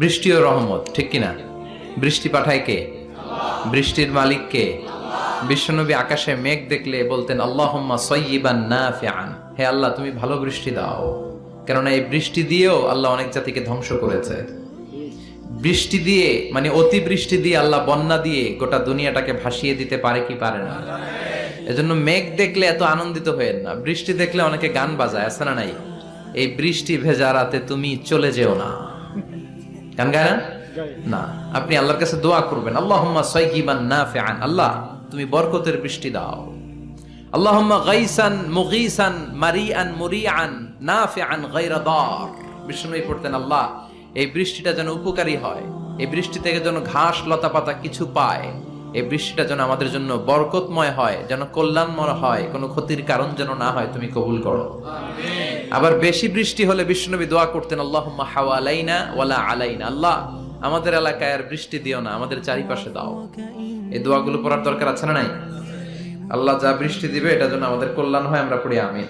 বৃষ্টি ও রহমত, ঠিক কিনা? বৃষ্টি পাঠায় কে? বৃষ্টির মালিক কে? বিশ্বনবী আকাশে মেঘ দেখলে বলতেন আল্লাহুম্মা সাইয়্যিবান নাফিআন, হে আল্লাহ তুমি ভালো বৃষ্টি দাও। কেননা এই বৃষ্টি দিয়েও আল্লাহ অনেক জাতিকে ধ্বংস করেছে। বৃষ্টি দিয়ে মানে অতি বৃষ্টি দিয়ে আল্লাহ বন্যা দিয়ে গোটা দুনিয়াটাকে ভাসিয়ে দিতে পারে কি পারে না? এজন্য মেঘ দেখলে এত আনন্দিত হয়েন না। বৃষ্টি দেখলে অনেকে গান বাজায়, আছে না নাই? এই বৃষ্টি ভেজা রাতে তুমি চলে যেও না, গান গায় না? না, আপনি আল্লাহর কাছে দোয়া করবেন আল্লাহুম্মা সাইয়্যিবান নাফিআন, আল্লাহ তুমি বরকতের বৃষ্টি দাও। আল্লাহুম্মা গাইসান মুগীসান মারিআন মুরিআন নাফিআন গায়রা দার। বিষ্ণুই পড়তেন আল্লাহ এই বৃষ্টিটা যেন উপকারী হয়, এই বৃষ্টি থেকে যেন ঘাস লতা পাতা কিছু পায়, এই বৃষ্টিটা যেন আমাদের জন্য বরকতময় হয়, যেন কল্যাণময় হয়, কোনো ক্ষতির কারণ যেন না হয়, তুমি কবুল করো। আবার বেশি বৃষ্টি হলে বিষ্ণুনবী দোয়া করতেন আল্লাহুম্মা হাওয়ালাইনা ওয়ালা আলাইনা, আল্লাহ আমাদের এলাকায় আর বৃষ্টি দিও না, আমাদের চারিপাশে দাও। এই দোয়াগুলো পড়ার দরকার আছে না নাই? আল্লাহ যা বৃষ্টি দিবে এটা যেন আমাদের কল্যাণ হয়, আমরা পড়ি আমিন।